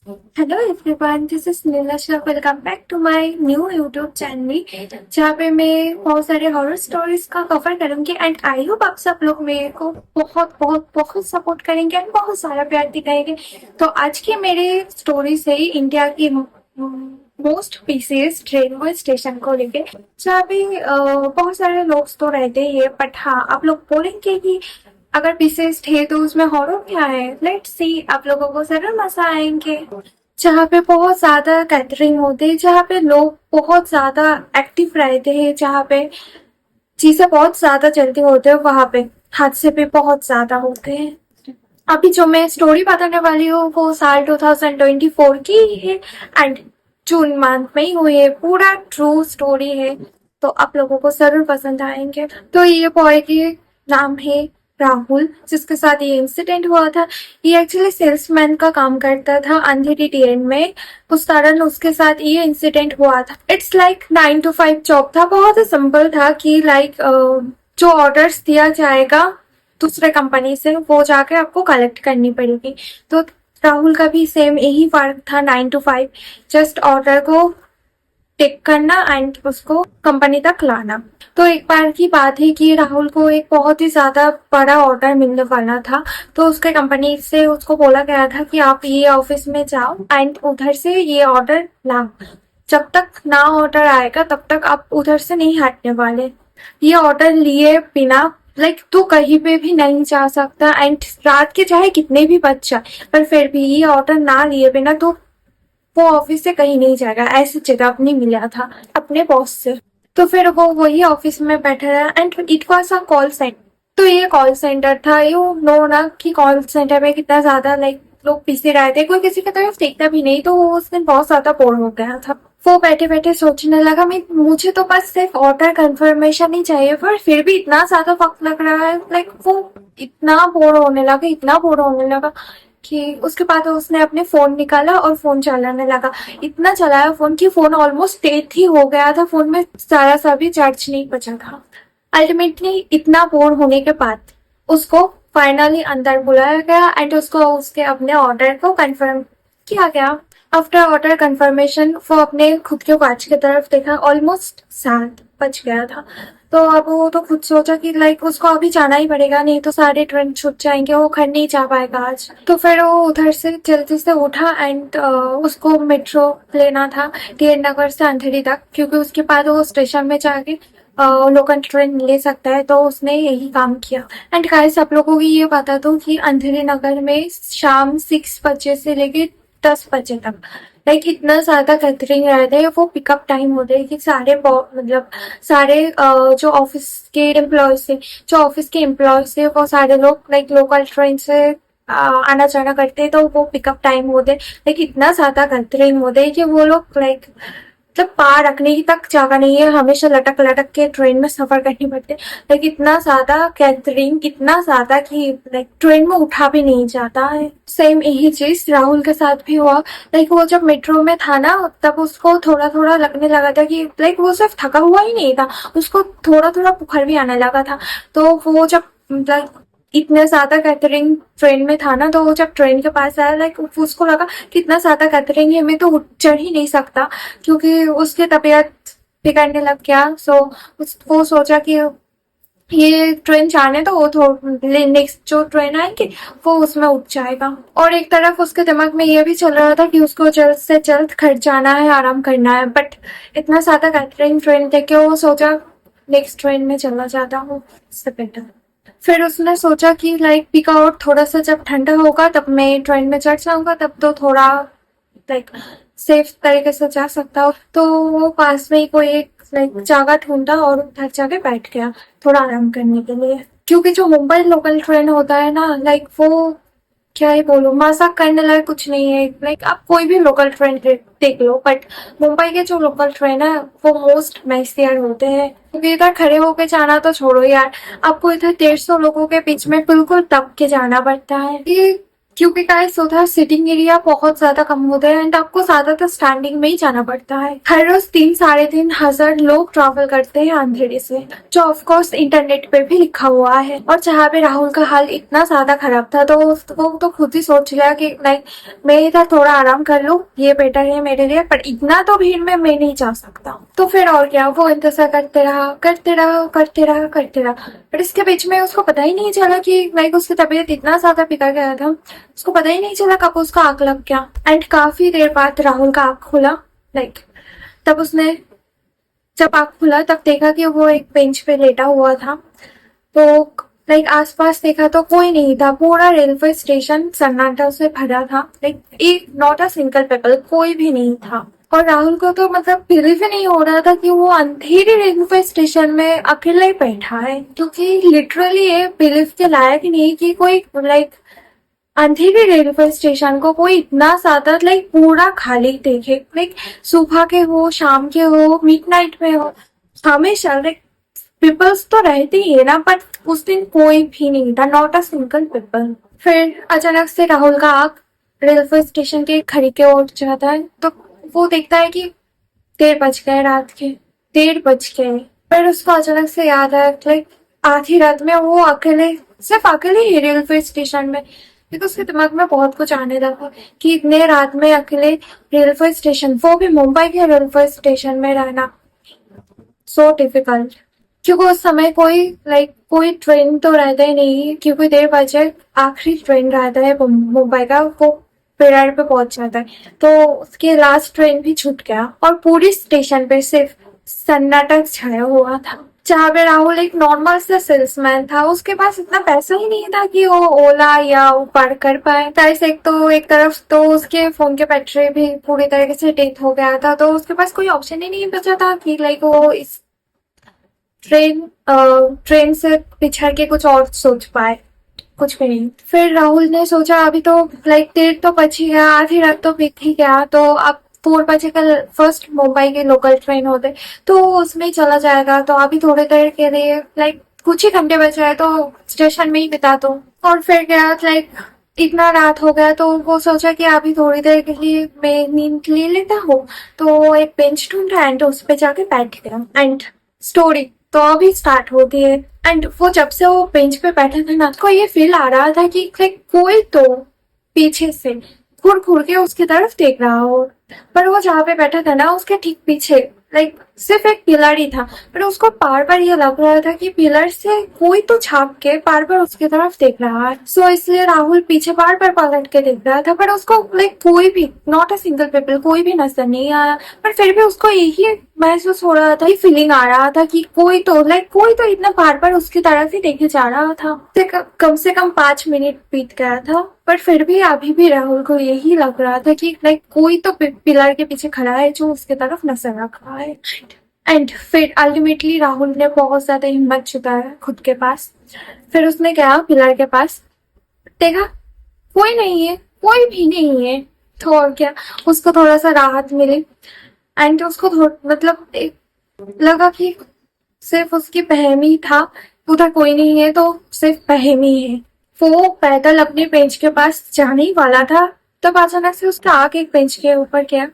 Hello everyone, this is Neelasha. Welcome back to my new YouTube channel जहाँ पे मैं बहुत सारे हॉरर स्टोरीज का कवर करूंगी। एंड आई होप आप सब लोग मेरे को बहुत बहुत बहुत सपोर्ट करेंगे एंड बहुत सारा प्यार दिखाएंगे। तो आज की मेरी स्टोरी से इंडिया की मोस्ट पीसीएस रेलवे स्टेशन को लेके, जहाँ पे बहुत सारे लोग तो रहते हैं, बट हाँ आप लोग बोलेंगे कि अगर पीसेस थे तो उसमें हॉरर क्या है। लेट्स सी, आप लोगों को जरूर मजा आएंगे। जहाँ पे बहुत ज्यादा गैदरिंग होती है, जहाँ पे लोग बहुत ज्यादा एक्टिव रहते हैं, जहाँ पे चीजें बहुत ज्यादा जल्दी होते हैं, वहां पे हादसे भी बहुत ज्यादा होते हैं। अभी जो मैं स्टोरी बताने वाली हूँ वो साल 2024 की ही है एंड जून मंथ में ही हुई है। पूरा ट्रू स्टोरी है, तो आप लोगों को जरूर पसंद आएंगे। तो ये बॉय के नाम है राहुल, जिसके साथ ये इंसिडेंट हुआ था। ये एक्चुअली सेल्समैन का काम करता था अंधेरी डीएन में, उस कारण उसके साथ ये इंसिडेंट हुआ था। इट्स लाइक 9 to 5 जॉब था, बहुत ही सिंपल था कि लाइक जो ऑर्डर्स दिया जाएगा दूसरे कंपनी से वो जाके आपको कलेक्ट करनी पड़ेगी। तो राहुल का भी सेम यही वर्क था, 9 to 5, जस्ट ऑर्डर को टेक करना एंड उसको कंपनी तक लाना। तो एक बार की बात है कि राहुल को एक बहुत ही ज्यादा बड़ा ऑर्डर मिलने वाला था। तो उसके कंपनी से उसको बोला गया था कि आप ये ऑफिस में जाओ एंड उधर से ये ऑर्डर लाओ। जब तक ना ऑर्डर आएगा तब तक आप उधर से नहीं हटने वाले। ये ऑर्डर लिए बिना लाइक तू कहीं पे भी नहीं जा सकता एंड रात के चाहे कितने भी बज जाए, पर फिर भी ये ऑर्डर ना लिए बिना तो वो ऑफिस से कहीं नहीं जाएगा, ऐसी चेतावनी मिला था अपने बॉस से। तो फिर वो वही ऑफिस में बैठा रहा and it was a call centre. तो ये कॉल सेंटर था, यू नो ना कि कॉल सेंटर में कितना ज्यादा लाइक लोग पीछे रहे थे, कोई किसी की तरफ देखता भी नहीं। तो वो उस दिन बहुत ज्यादा बोर हो गया था। वो बैठे बैठे सोचने लगा, मैं मुझे तो बस सिर्फ ऑर्डर कंफर्मेशन ही चाहिए, पर फिर भी इतना ज्यादा वक्त लग रहा है। लाइक वो इतना बोर होने लगा, इतना बोर होने लगा कि उसके बाद उसने अपने फोन निकाला और फोन चलाने लगा। इतना चलाया फोन कि फोन ऑलमोस्ट डेथ ही हो गया था, फोन में सारा सा भी चार्ज नहीं बचा था। अल्टीमेटली इतना बोर होने के बाद उसको फाइनली अंदर बुलाया गया एंड उसको उसके अपने ऑर्डर को कंफर्म किया गया। आफ्टर ऑर्डर कंफर्मेशन वो अपने खुद के वॉच की तरफ देखा, ऑलमोस्ट 7 बज गया था। तो अब वो तो खुद सोचा कि लाइक उसको अभी जाना ही पड़ेगा, नहीं तो सारे ट्रेन छूट जाएंगे, वो घर नहीं जा पाएगा आज। तो फिर वो उधर से जल्दी से उठा एंड उसको मेट्रो लेना था टीएन नगर से अंधेरी तक, क्योंकि उसके बाद वो स्टेशन में जाके लोकल ट्रेन ले सकता है। तो उसने यही काम किया। एंड गाइस, आप लोगों को ये बता दो कि अंधेरी नगर में शाम 6 बजे से लेके 10 बजे तक लाइक इतना ज्यादा गैदरिंग रहता है। वो पिकअप टाइम होता है कि सारे मतलब सारे जो ऑफिस के एम्प्लॉयज थे, जो ऑफिस के एम्प्लॉयज थे, वो सारे लोग लाइक लोकल ट्रेन से आना जाना करते हैं। तो वो पिकअप टाइम होते हैं, लाइक इतना ज्यादा गैदरिंग होते हैं कि वो लोग लाइक मतलब पार रखने की तक जगह नहीं है, हमेशा लटक लटक के ट्रेन में सफर करनी पड़ती है। लाइक इतना ज्यादा गैदरिंग, इतना ज्यादा कि लाइक ट्रेन में उठा भी नहीं जाता है। सेम यही चीज राहुल के साथ भी हुआ। लाइक वो जब मेट्रो में था ना, तब उसको थोड़ा थोड़ा लगने लगा था कि लाइक वो सिर्फ थका हुआ ही नहीं था, उसको थोड़ा थोड़ा बुखार भी आने लगा था। तो वो जब लाइक इतने ज्यादा गैदरिंग ट्रेन में था ना, तो वो जब ट्रेन के पास आया लाइक उसको लगा कितना ज्यादा गैदरिंग है, मैं तो चढ़ ही नहीं सकता, क्योंकि उसकी तबीयत बिगड़ने लग गया। वो सोचा कि ये ट्रेन जाने तो वो नेक्स्ट जो ट्रेन आएगी वो उसमें उठ जाएगा। और एक तरफ उसके दिमाग में ये भी चल रहा था कि उसको जल्द से जल्द घर जाना है, आराम करना है। बट इतना ज्यादा गैदरिंग ट्रेन देख के वो सोचा नेक्स्ट ट्रेन में चला जाता हूँ, इससे बेटर। फिर उसने सोचा कि लाइक पीक आउट थोड़ा सा जब ठंडा होगा तब मैं ट्रेन में चढ़ जाऊंगा, तब तो थोड़ा लाइक सेफ तरीके से जा सकता हूँ। तो वो पास में ही कोई एक लाइक जगह ढूंढा और उधर जाके बैठ गया थोड़ा आराम करने के लिए। क्योंकि जो मुंबई लोकल ट्रेन होता है ना, लाइक वो क्या ही बोलूं, मजाक करने लायक कुछ नहीं है। लाइक आप कोई भी लोकल ट्रेन देख लो, बट मुंबई के जो लोकल ट्रेन है वो मोस्ट मैसियर होते हैं। क्योंकि इधर खड़े होके जाना तो छोड़ो यार, आपको इधर 150 लोगों के बीच में बिल्कुल दब के जाना पड़ता है। ये क्योंकि गाइस उधर सिटिंग एरिया बहुत ज्यादा कम होता है एंड आपको ज्यादातर स्टैंडिंग में ही जाना पड़ता है। हर रोज 3-3.5 हजार लोग ट्रैवल करते हैं अंधेरे से, जो ऑफ कोर्स इंटरनेट पे भी लिखा हुआ है। और जहाँ पे राहुल का हाल इतना ज्यादा खराब था, तो वो तो खुद ही सोच लिया कि लाइक मैं इधर थोड़ा आराम कर लूँ, ये बेटर है मेरे लिए, पर इतना तो भीड़ में मैं नहीं जा सकता। तो फिर और क्या, वो इंतजार करते रहा करते रहा करते रहा करते रहा। पर इसके बीच में उसको पता ही नहीं चला कि लाइक उसकी तबीयत इतना ज्यादा बिगड़ गया था, उसको पता ही नहीं चला कब उसका आग लग गया। एंड काफी देर बाद राहुल का आग खुला। लाइक तब उसने जब आग खुला तब देखा कि वो एक बेंच पे लेटा हुआ था। तो लाइक आसपास देखा तो कोई नहीं था, पूरा रेलवे स्टेशन सन्नाटा से भरा था। लाइक एक नॉट अ सिंगल पीपल, कोई भी नहीं था। और राहुल को तो मतलब बिलीव ही नहीं हो रहा था कि वो अंधेरे रेलवे स्टेशन में अकेला ही बैठा है, क्योंकि लिटरली ये बिलीव के लायक ही नहीं कि कोई लाइक अंधेरे रेलवे स्टेशन को कोई इतना ज्यादा लाइक पूरा खाली देखे। लाइक सुबह के हो, शाम के हो, मिडनाइट में हो, हमेशा लाइक पीपल्स तो रहते ही है ना, बट उस दिन कोई भी नहीं था, नॉट अ सिंगल पीपल। फिर अचानक से राहुल का आंख रेलवे स्टेशन के घड़ी के ओर जाता है, तो वो देखता है कि 1:30 बज गए रात के, 1:30 बज गए। फिर उसको अचानक से याद आया लाइक आधी रात में वो अकेले, सिर्फ अकेले ही रेलवे स्टेशन में। क्योंकि उसके दिमाग में बहुत कुछ आने लगा कि इतने रात में अकेले रेलवे स्टेशन, वो भी मुंबई के रेलवे स्टेशन में रहना, सो डिफिकल्ट। क्योंकि उस समय कोई ट्रेन तो रहता ही नहीं, क्योंकि 1:30 बजे आखिरी ट्रेन रहता है मुंबई का, वो विरार पे पहुंच जाता है। तो उसके लास्ट ट्रेन भी छूट गया और पूरी स्टेशन पे सिर्फ सन्नाटा छाया हुआ था। जहाँ पे राहुल एक नॉर्मल सा सेल्समैन था, उसके पास इतना पैसा ही नहीं था कि वो ओला या उबर कर पाए। गाइस एक तरफ तो उसके फोन के बैटरी भी पूरी तरीके से डेथ हो गया था, तो उसके पास कोई ऑप्शन ही नहीं बचा था कि लाइक वो इस ट्रेन से पिछड़ के कुछ और सोच पाए। कुछ भी नहीं। फिर राहुल ने सोचा अभी तो लाइक 1:30 तो बच ही गया, आधी रात तो बीत ही गया, तो अब 4 बजे का फर्स्ट मुंबई के लोकल ट्रेन होते तो उसमें चला जाएगा। तो अभी थोड़ी देर के लिए लाइक कुछ ही घंटे बचे हैं तो स्टेशन में ही बिता दो। और फिर क्या लाइक इतना रात हो गया, तो वो सोचा कि अभी थोड़ी देर के लिए मैं नींद ले लेता हूँ। तो एक बेंच ढूंढा एंड उस पे जाके बैठ गया। एंड स्टोरी तो अभी स्टार्ट होती है। एंड वो जब से वो बेंच पे बैठा था ना, उसको ये फील आ रहा था कि लाइक कोई तो पीछे से घूर घूर के उसकी तरफ देख रहा हो। पर वो जहाँ पे बैठा था ना, उसके ठीक पीछे लाइक सिर्फ एक पिलर ही था, पर उसको बार बार ये लग रहा था कि पिलर से कोई तो छाप के बार बार उसकी तरफ देख रहा है। सो इसलिए राहुल पीछे बार बार पलट के देख रहा था, पर उसको लाइक कोई भी, नॉट अ सिंगल पीपल, कोई भी नजर नहीं आया। पर फिर भी उसको यही महसूस हो रहा था, फीलिंग आ रहा था कि कोई तो इतना बार बार उसकी तरफ ही देखे जा रहा था। कम से कम 5 मिनट बीत गया था, पर फिर भी अभी भी राहुल को यही लग रहा था कि लाइक कोई तो पिलर के पीछे खड़ा है जो उसके तरफ नजर रख रहा है। एंड फिर अल्टीमेटली राहुल ने बहुत ज्यादा हिम्मत जुटाया खुद के पास। फिर उसने गया पिलर के पास, देखा कोई नहीं है, कोई भी नहीं है। तो और क्या, उसको थोड़ा सा राहत मिली। एंड उसको मतलब लगा कि सिर्फ उसकी बहम ही था, उधर कोई नहीं है तो सिर्फ बहम ही है। वो पैदल अपने बेंच के पास जाने ही वाला था, तब अचानक से उसका आग एक बेंच के ऊपर गया।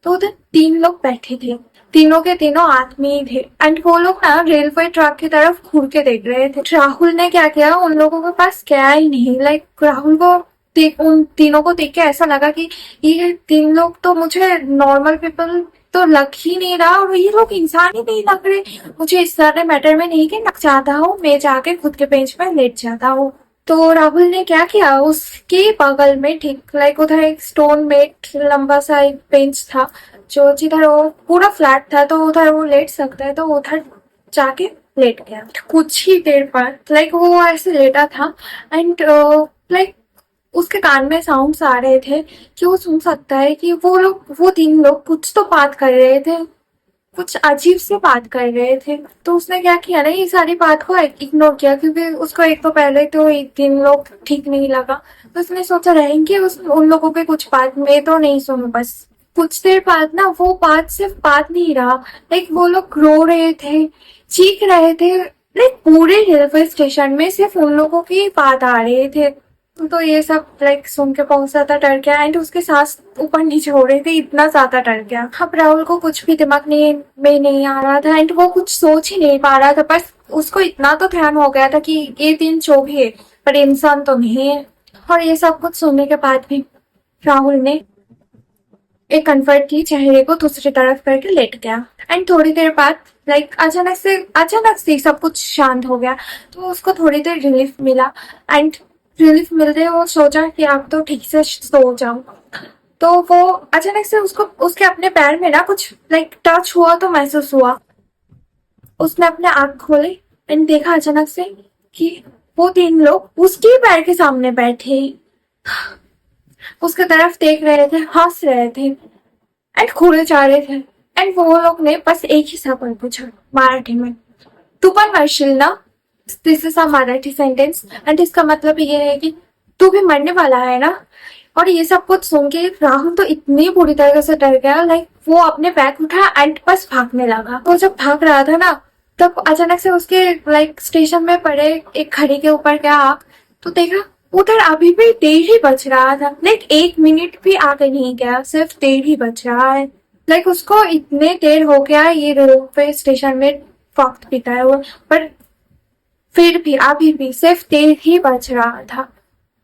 तो उधर 3 लोग बैठे थे, तीनों के तीनों आदमी ही थे। एंड वो लोग ना रेलवे ट्रैक की तरफ घूर के देख रहे थे। राहुल ने क्या किया, उन लोगों के पास गया ही नहीं। लाइक राहुल को उन तीनों को देख के ऐसा लगा कि ये 3 लोग तो मुझे नॉर्मल पीपल तो लग ही नहीं रहा, और ये लोग इंसान ही नहीं लग रहे। मुझे इस सारे मैटर में नहीं कि लग जाता हूँ, मैं जाके खुद के बेंच पर लेट जाता हूँ। तो राहुल ने क्या किया, उसके बगल में ठीक लाइक उधर एक स्टोन मेट लंबा सा एक बेंच था, जो जिधर वो पूरा फ्लैट था, तो उधर वो लेट सकता है, तो उधर जाके लेट गया। कुछ ही देर बाद लाइक वो ऐसे लेटा था एंड लाइक उसके कान में साउंड्स आ रहे थे कि वो सुन सकता है कि वो 3 लोग कुछ तो बात कर रहे थे, कुछ अजीब से बात कर रहे थे। तो उसने क्या किया ना, ये सारी बात को इग्नोर किया, क्योंकि उसको एक तो पहले तो 3 लोग ठीक नहीं लगा। तो उसने सोचा रहेंगे उन लोगों के कुछ बात मैं तो नहीं सुनूं बस। कुछ देर बाद ना वो बात सिर्फ बात नहीं रहा, लाइक वो लोग रो रहे थे, चीख रहे थे। लाइक पूरे रेलवे स्टेशन में सिर्फ उन लोगों की बात आ रहे थे। तो ये सब लाइक सुन के बहुत ज्यादा डर गया एंड उसके सांस ऊपर नीचे हो रहे थे, इतना ज्यादा डर गया। अब राहुल को कुछ भी दिमाग में नहीं आ रहा था एंड वो कुछ सोच ही नहीं पा रहा था, बस उसको इतना तो ध्यान हो गया था कि ये दिन जो भी है पर इंसान तो नहीं है। और ये सब कुछ सुनने के बाद भी राहुल ने एक कन्वर्ट की चेहरे को दूसरी तरफ करके लेट गया एंड थोड़ी देर बाद लाइक अचानक से सब कुछ शांत हो गया। तो उसको थोड़ी देर रिलीफ मिला एंड रिलीफ मिलते वो सोचा कि अब तो ठीक से सो जाऊं। तो वो अचानक से उसको उसके अपने पैर में ना कुछ लाइक टच हुआ तो महसूस हुआ। उसने अपने आंख खोले एंड देखा अचानक से कि वो तीन लोग उसके पैर के सामने बैठे उसके तरफ देख रहे थे, हंस रहे थे एंड घूरे जा रहे थे। एंड वो लोग ने बस एक ही सवाल पूछा मराठी में, तू पण मरशील ना? This is a Marathi sentence and इसका मतलब ये है कि तू भी मरने वाला है ना? और ये सब कुछ सुन के राहुल तो इतनी बुरी तरह से डर गया, लाइक वो अपने बैग उठा एंड बस भागने लगा। वो जब भाग रहा था ना तब अचानक से उसके लाइक स्टेशन में पड़े एक घड़ी के ऊपर गया तो देखा उधर अभी भी 1:30 ही बज रहा था। लाइक 1 मिनट भी आगे नहीं गया, सिर्फ 1:30 ही बज रहा है। लाइक उसको इतने देर हो गया ये रेलवे स्टेशन में वक्त बिताए हुए, पर फिर भी अभी भी सिर्फ 1:30 ही बज रहा था।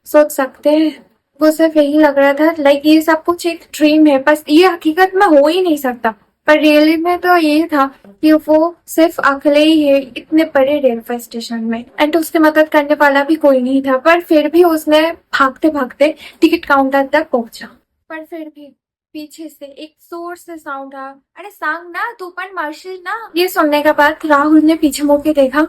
सोच सकते हैं वो सिर्फ यही लग रहा था लाइक ये सब कुछ एक ड्रीम है, बस ये हकीकत में हो ही नहीं सकता। पर रियली में तो ये था कि वो सिर्फ अकेले ही है इतने बड़े रेलवे स्टेशन में एंड उसकी मदद करने वाला भी कोई नहीं था। पर फिर भी उसने भागते भागते टिकट काउंटर तक पहुंचा। पर फिर भी पीछे से एक जोर से साउंड आया, अरे सांग ना, तू पण मरशील ना? ये सुनने के बाद राहुल ने पीछे मुड़ के देखा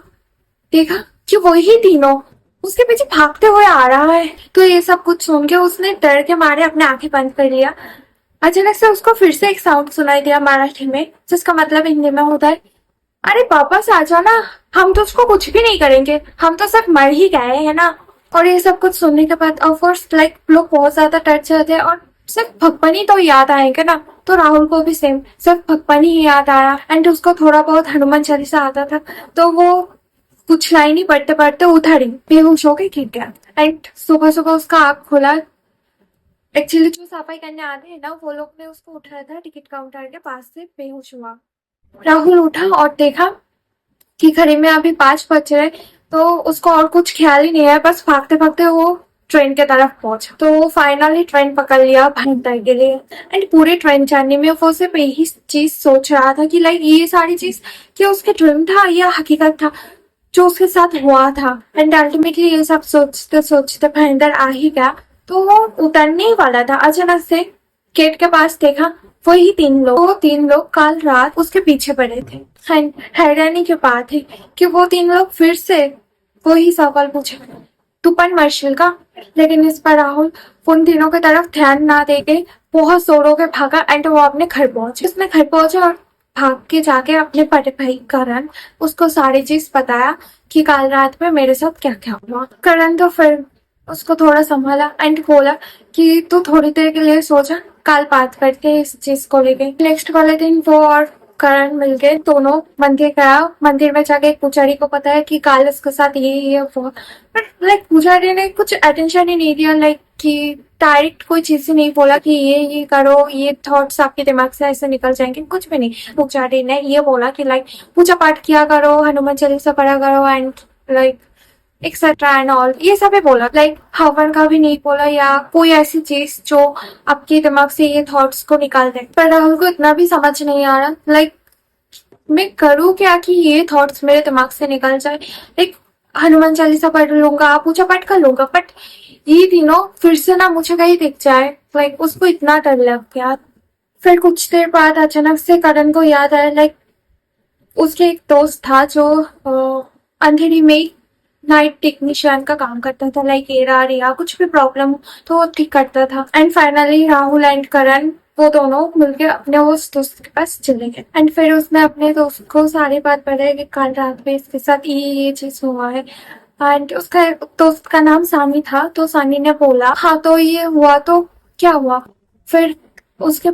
कि वही तीनों उसके पीछे भागते हुए आ रहा है। तो ये सब कुछ सुन के उसने डर के मारे अपने आंखें बंद कर लिया। अचानक से उसको फिर से एक साउंड सुनाई दिया मराठी में, जिसका मतलब हिंदी में होता है, अरे वापस आ जाओ ना, हम तो उसको कुछ भी नहीं करेंगे, हम तो सिर्फ मर ही गए हैं ना। और ये सब कुछ सुनने के बाद ऑफकोर्स लाइक लोग बहुत ज्यादा डर जाते हैं और सिर्फ भगवान ही तो याद आएंगे ना। तो राहुल को भी सेम सिर्फ भगवान ही याद आया एंड उसको थोड़ा बहुत हनुमान चालीसा आता था। तो वो कुछ लाइन ही पढ़ते पढ़ते उधर ही बेहोश होकर गिर गया एंड सुबह सुबह उसका आंख खुला। एक्चुअली जो सफाई करने आते हैं ना वो लोग ने उसको उठाया था टिकट काउंटर के पास से, बेहोश हुआ। राहुल उठा और देखा कि घड़ी में अभी 5 बज रहे। तो उसको और कुछ ख्याल ही नहीं है, बस भागते भागते वो ट्रेन के तरफ पहुंचा। तो वो फाइनली ट्रेन पकड़ लिया भागने के लिए एंड पूरे ट्रेन जर्नी में वो सिर्फ यही चीज सोच रहा था कि लाइक ये सारी चीज क्या उसके ड्रीम था या हकीकत था जो उसके साथ हुआ था। एंड अल्टीमेटली ये सब सोचते सोचते भयंकर आ ही गया। तो वो उतरने ही वाला था, अचानक से गेट के पास देखा वही वो तीन लोग कल रात उसके पीछे पड़े थे। हैरानी की बात है कि वो तीन लोग फिर से वही सवाल पूछे, तू पण मरशील का? लेकिन इस पर राहुल उन तीनों की तरफ ध्यान ना देके बहुत जोरों के भागा एंड वो अपने घर पहुंचे। उसने घर पहुंचे और भाग के जाके अपने बड़े भाई करण उसको सारी चीज बताया कि कल रात में मेरे साथ क्या क्या हुआ। करण तो फिर उसको थोड़ा संभाला एंड बोला कि तू थोड़ी देर के लिए सो जा, कल बात करते हैं इस चीज को लेके। नेक्स्ट वाले दिन वो और करण मिलके दोनों मंदिर गया। मंदिर में जाके एक पुजारी को पता है कि कल इसके साथ ये हुआ, बट लाइक पुजारी ने कुछ अटेंशन ही नहीं दिया, लाइक कि डायरेक्ट कोई चीज ही नहीं बोला कि ये करो, ये थॉट्स आपके दिमाग से ऐसे निकल जाएंगे, कुछ भी नहीं। पुजारी ने ये बोला कि लाइक पूजा पाठ किया करो, हनुमान चालीसा पढ़ा करो and like etcetera and all, ये सब बोला। लाइक हवन का भी नहीं बोला या कोई ऐसी चीज जो आपके दिमाग से ये थॉट्स को निकाल दे। पर राहुल को इतना भी समझ नहीं आ रहा लाइक मैं करूँ क्या कि ये थॉट्स मेरे दिमाग से निकल जाए। लाइक हनुमान चालीसा पढ़ लूंगा, पूजा पाठ कर लूंगा, बट ये तीनों फिर से ना मुझे कहीं दिख जाए। लाइक उसको इतना डर लग गया। फिर कुछ देर बाद अचानक से करण को याद आया लाइक उसके एक दोस्त था जो अंधेरी में नाइट टेक्नीशियन का काम करता था, लाइक एरर या कुछ भी प्रॉब्लम तो वो ठीक करता था। एंड फाइनली राहुल एंड करण वो दोनों मिलके अपने उस दोस्त के पास चले गए एंड फिर उसने अपने दोस्त को सारी बात बताई कि कल रात में इसके साथ ये चीज हुआ है। एंड उसका दोस्त का नाम सानी था। तो सानी ने बोला हाँ तो ये हुआ तो क्या हुआ? फिर उसके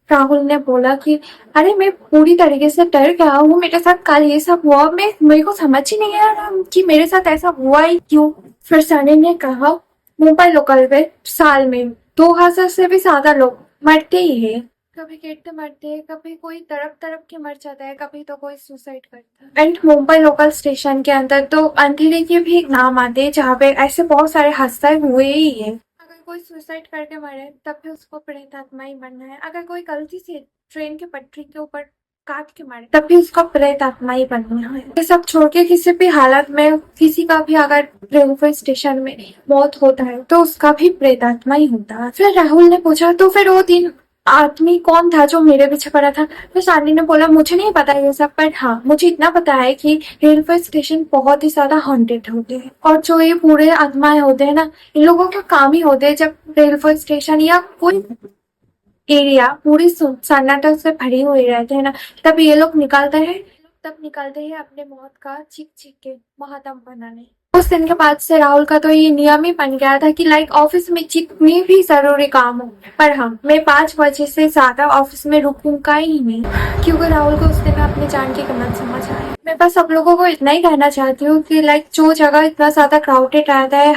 राहुल ने बोला कि अरे मैं पूरी तरीके से डर गया हूँ, मेरे साथ कल ये सब हुआ, मेरे को समझ ही नहीं आ रहा कि मेरे साथ ऐसा हुआ ही क्यों। फिर सनी ने कहा मुंबई लोकल में साल में 2000 से भी ज्यादा लोग मरते ही है। कभी गिरते मरते हैं, कभी कोई तड़प तड़प के मर जाता है, कभी तो कोई सुसाइड करता है। एंड मुंबई लोकल स्टेशन के अंदर तो अंधेरे के भी एक नाम आते हैं जहाँ पे ऐसे बहुत सारे हादसे हुए ही है। अगर कोई सुसाइड करके मरे तब भी उसको प्रेत आत्मा ही बनना है। अगर कोई गलती से ट्रेन के पटरी के ऊपर काट के मारे तब भी उसका प्रेत आत्मा ही बनना है। ये सब छोड़ के किसी भी हालत में किसी का भी अगर रेलवे स्टेशन में मौत होता है तो उसका भी प्रेत आत्मा ही होता है। फिर राहुल ने पूछा तो फिर वो दिन आदमी कौन था जो मेरे पीछे पड़ा था। फिर शालिनी ने बोला मुझे नहीं पता ये सब, पर हाँ मुझे इतना पता है कि रेलवे स्टेशन बहुत ही ज्यादा हॉन्टेड होते हैं और जो ये पूरे आत्माएं होते हैं ना, इन लोगों का काम ही होते हैं जब रेलवे स्टेशन या कोई एरिया पूरी सन्नाटा से भरी हुई रहते हैं ना, तब ये लोग निकालते हैं अपने मौत का चीख चीख के महातम बनाने। उस दिन के बाद से राहुल का तो ये नियम ही बन गया था कि लाइक ऑफिस में जितने भी जरूरी काम हो, पर हाँ मैं 5 बजे से ज्यादा ऑफिस में रुकूंगा ही नहीं, क्योंकि राहुल को उस दिन अपनी जान की कीमत समझ आई। मैं बस सब लोगों को इतना ही कहना चाहती हूँ कि लाइक जो जगह इतना ज्यादा क्राउडेड रहता है,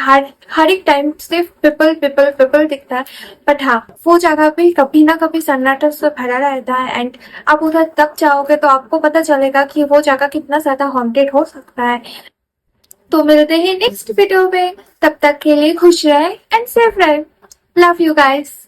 हर एक टाइम सिर्फ पीपल पीपल पीपल दिखता है, बट हाँ वो जगह पे कभी ना कभी सन्नाटा से भरा रहता है। एंड आप उधर तब जाओगे तो आपको पता चलेगा कि वो जगह कितना ज्यादा हॉन्टेड हो सकता है। तो मिलते हैं नेक्स्ट वीडियो में, तब तक के लिए खुश रहे एंड सेफ रहे। Love you guys.